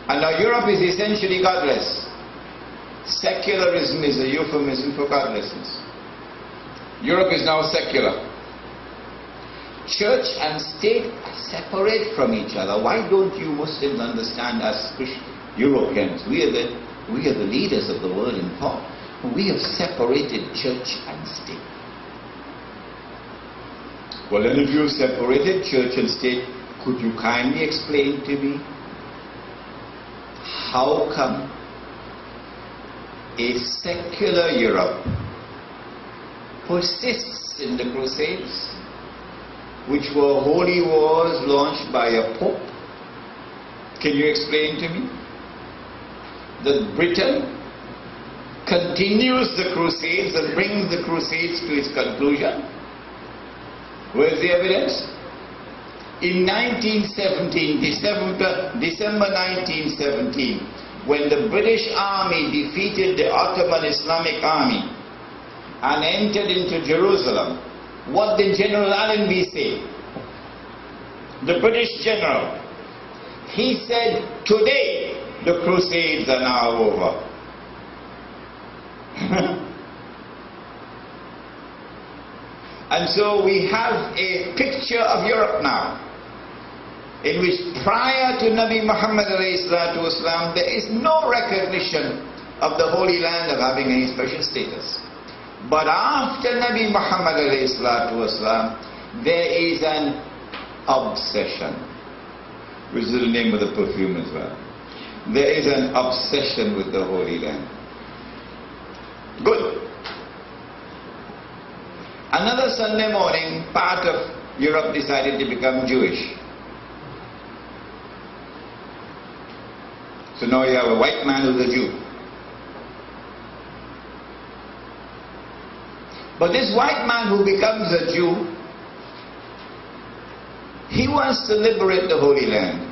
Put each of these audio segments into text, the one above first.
And now Europe is essentially godless. Secularism is a euphemism for godlessness. Europe is now secular. Church and state are separate from each other. Why don't you Muslims understand as Europeans? We are the leaders of the world in thought. We have separated church and state. Well, then if you separated church and state, could you kindly explain to me how come a secular Europe persists in the Crusades, which were holy wars launched by a pope? Can you explain to me that Britain continues the Crusades and brings the Crusades to its conclusion? Where's the evidence? In 1917, December 1917, when the British Army defeated the Ottoman Islamic Army and entered into Jerusalem, what did General Allenby say? The British general. He said, today the Crusades are now over. And so we have a picture of Europe now, in which prior to Nabi Muhammad ﷺ, there is no recognition of the Holy Land of having any special status. But after Nabi Muhammad ﷺ, there is an obsession, which is the name of the perfume as well. There is an obsession with the Holy Land. Good. Another Sunday morning, part of Europe decided to become Jewish. So now you have a white man who's a Jew. But this white man who becomes a Jew, he wants to liberate the Holy Land.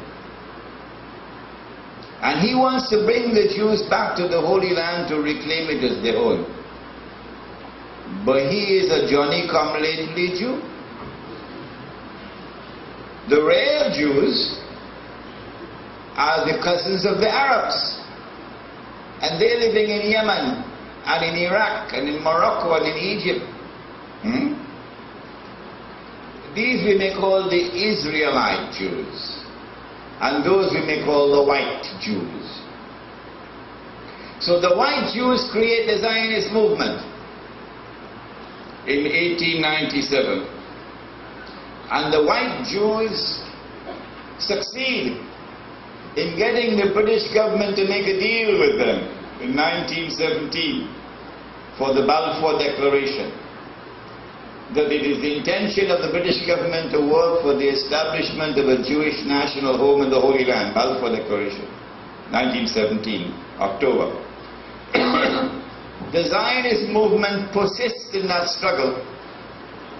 And he wants to bring the Jews back to the Holy Land to reclaim it as their own. But he is a Johnny-come-lately Jew. The real Jews are the cousins of the Arabs. And they're living in Yemen, and in Iraq, and in Morocco, and in Egypt. These we may call the Israelite Jews. And those we may call the white Jews. So the white Jews create the Zionist movement in 1897. And the white Jews succeed in getting the British government to make a deal with them in 1917 for the Balfour Declaration, that it is the intention of the British government to work for the establishment of a Jewish national home in the Holy Land. Balfour Declaration, 1917, October. The Zionist movement persists in that struggle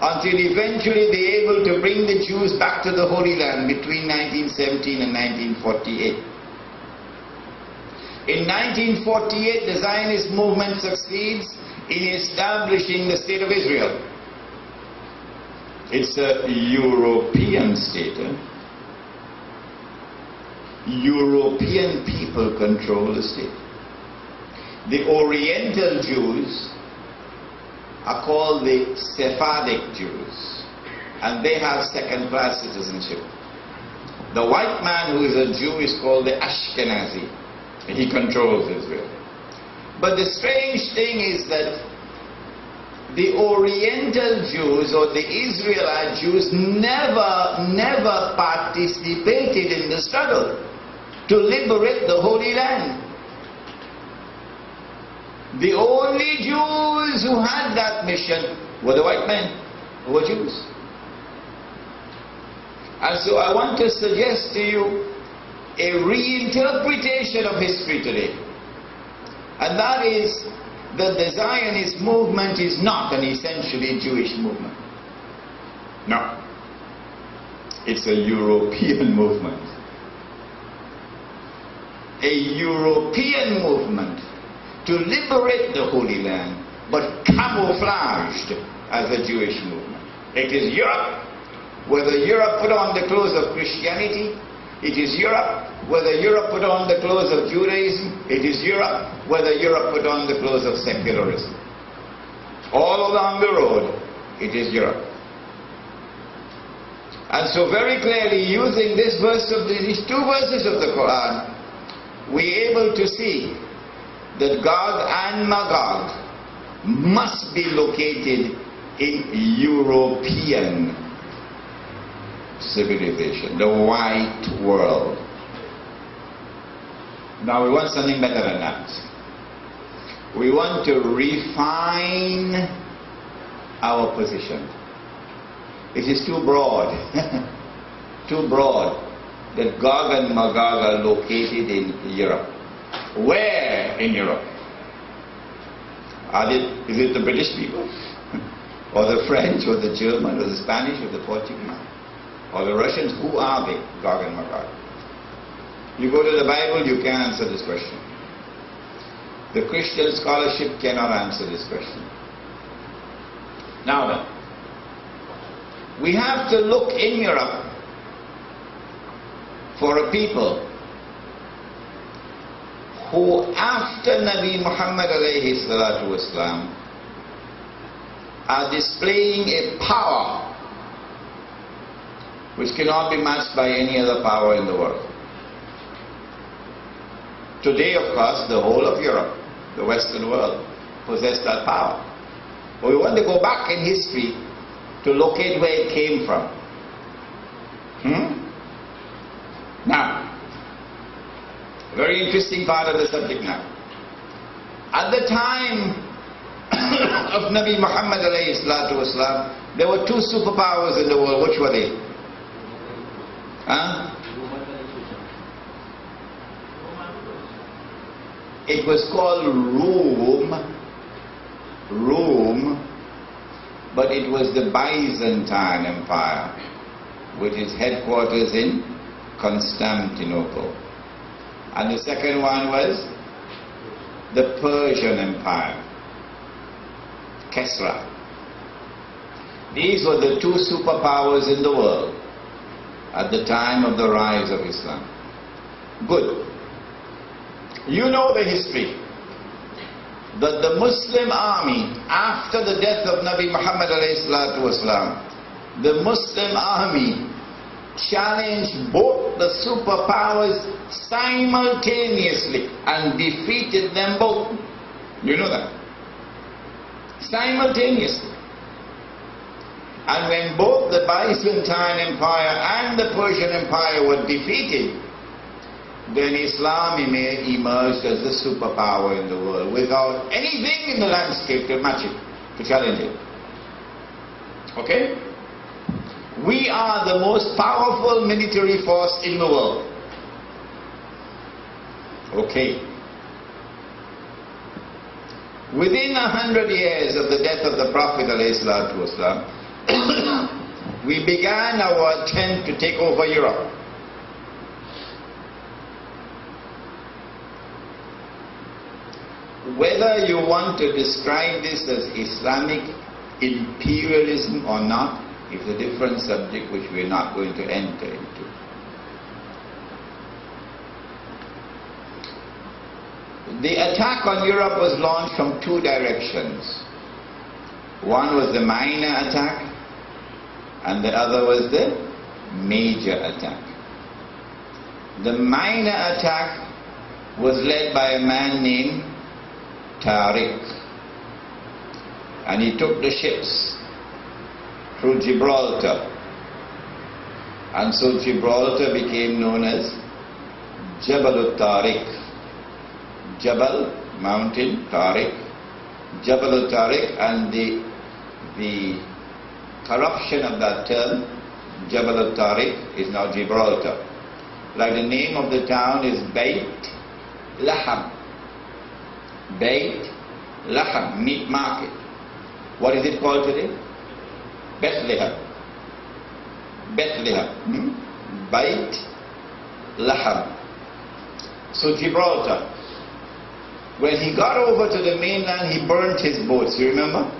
until eventually they are able to bring the Jews back to the Holy Land between 1917 and 1948. In 1948, the Zionist movement succeeds in establishing the State of Israel. It's a European state. European people control the state. The Oriental Jews are called the Sephardic Jews, and they have second-class citizenship. The white man who is a Jew is called the Ashkenazi, and he controls Israel. But the strange thing is that the Oriental Jews or the Israelite Jews never participated in the struggle to liberate the Holy Land. The only Jews who had that mission were the white men who were Jews. And so I want to suggest to you a reinterpretation of history today. And that is that the Zionist movement is not an essentially Jewish movement. No. It's a European movement. A European movement to liberate the Holy Land, but camouflaged as a Jewish movement. It is Europe, whether Europe put on the clothes of Christianity It is Europe, whether Europe put on the clothes of Judaism. It is Europe, whether Europe put on the clothes of secularism. All along the road, it is Europe. And so very clearly, using these two verses of the Quran, we're able to see that Gog and Magog must be located in European civilization, the white world. Now we want something better than that. We want to refine our position. It is too broad, too broad, that Gog and Magog are located in Europe. Where in Europe? Is it the British people? Or the French, or the German, or the Spanish, or the Portuguese? Or the Russians? Who are they, Gog and Magog? You go to the Bible, you can't answer this question. The Christian scholarship cannot answer this question. Now then, we have to look in Europe for a people who, after Nabi Muhammad alayhi salatu wasalam, are displaying a power which cannot be matched by any other power in the world. Today, of course, the whole of Europe, the Western world, possess that power. But we want to go back in history to locate where it came from. Now, a very interesting part of the subject now. At the time of Nabi Muhammad alayhi salatu wasalam, there were two superpowers in the world. Which were they? It was called Rome, but it was the Byzantine Empire, with its headquarters in Constantinople. And the second one was the Persian Empire, Kesra. These were the two superpowers in the world at the time of the rise of Islam. Good. You know the history that the Muslim army, after the death of Nabi Muhammad alayhi salatu wasalam, the Muslim army challenged both the superpowers simultaneously and defeated them both. You know that? Simultaneously. And when both the Byzantine Empire and the Persian Empire were defeated, then Islam emerged as the superpower in the world without anything in the landscape to match it, to challenge it. Okay? We are the most powerful military force in the world. Okay. Within 100 years of the death of the Prophet ﷺ, we began our attempt to take over Europe. Whether you want to describe this as Islamic imperialism or not is a different subject which we are not going to enter into. The attack on Europe was launched from two directions. One was the minor attack and the other was the major attack. The minor attack was led by a man named Tariq, and he took the ships through Gibraltar, and so Gibraltar became known as Jabal al-Tariq. Jabal, mountain, Tariq, Jabal al-Tariq, and the corruption of that term, Jabal al-Tariq, is now Gibraltar. Like the name of the town is Beit Laham. Beit Laham, meat market. What is it called today? Bethlehem. Bethlehem. Beit Laham. So Gibraltar. When he got over to the mainland, he burnt his boats. You remember?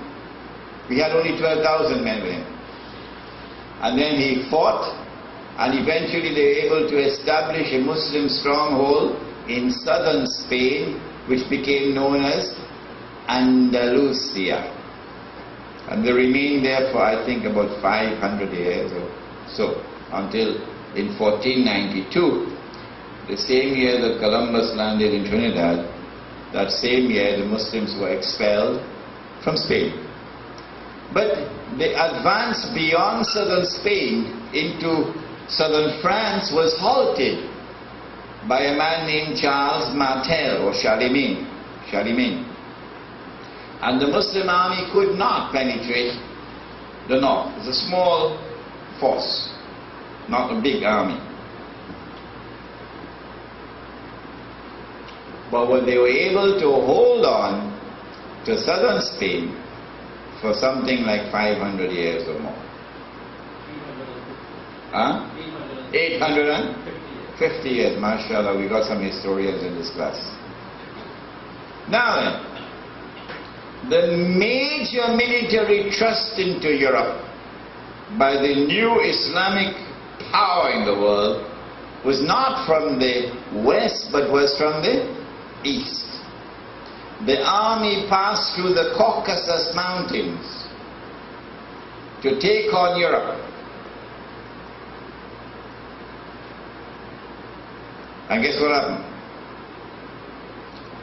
We had only 12,000 men with him. And then he fought and eventually they were able to establish a Muslim stronghold in southern Spain, which became known as Andalusia. And they remained there for, I think, about 500 years or so, until in 1492, the same year that Columbus landed in Trinidad, that same year the Muslims were expelled from Spain. But the advance beyond southern Spain into southern France was halted by a man named Charles Martel or Charlemagne. And the Muslim army could not penetrate the north. It was a small force, not a big army. But when they were able to hold on to southern Spain for something like 500 years or more. 850 years, mashallah, we got some historians in this class. Now then, the major military thrust into Europe by the new Islamic power in the world was not from the west, but was from the east. The army passed through the Caucasus Mountains to take on Europe. And guess what happened?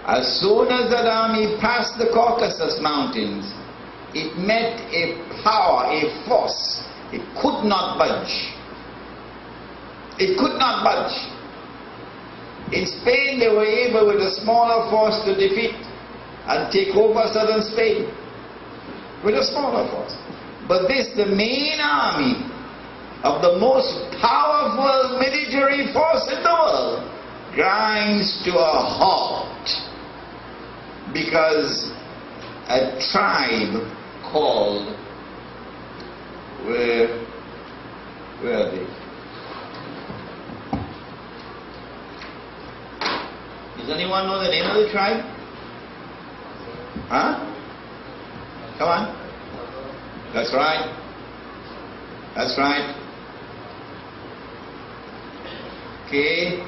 As soon as that army passed the Caucasus Mountains, it met a power, a force. It could not budge. It could not budge. In Spain, they were able with a smaller force to defeat and take over southern Spain with a smaller force. But this, the main army of the most powerful military force in the world, grinds to a halt because a tribe called, where are they? Does anyone know the name of the tribe? Huh? Come on. That's right. That's right. K-H-A-Z-A-R.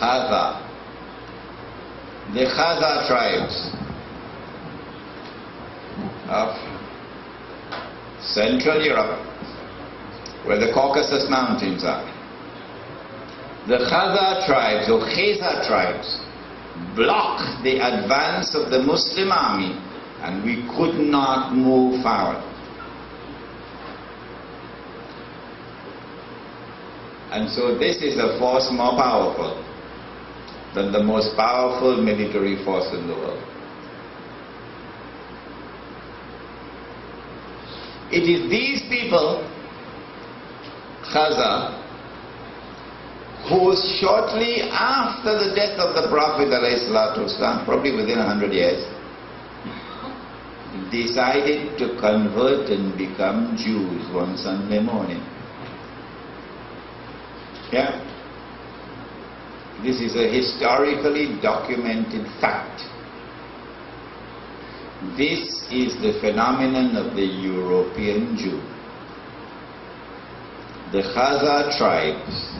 Khaza. The Khaza tribes of Central Europe, where the Caucasus Mountains are. The Khaza tribes, or Kheza tribes, blocked the advance of the Muslim army, and we could not move forward. And so this is a force more powerful than the most powerful military force in the world. It is these people, Khaza, who shortly after the death of the Prophet ﷺ, probably within 100 years, decided to convert and become Jews one Sunday morning. Yeah? This is a historically documented fact. This is the phenomenon of the European Jew. The Khaza tribes,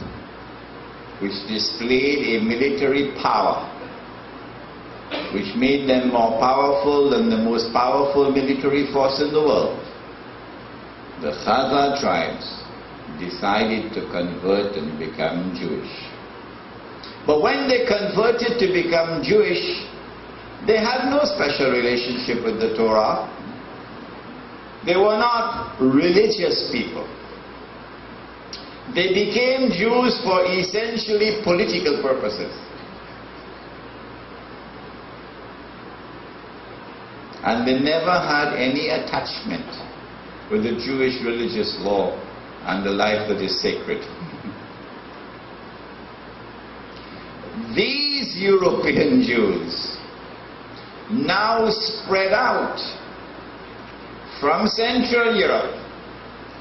which displayed a military power, which made them more powerful than the most powerful military force in the world. The Khaza tribes decided to convert and become Jewish. But when they converted to become Jewish, they had no special relationship with the Torah. They were not religious people. They became Jews for essentially political purposes. And they never had any attachment with the Jewish religious law and the life that is sacred. These European Jews now spread out from Central Europe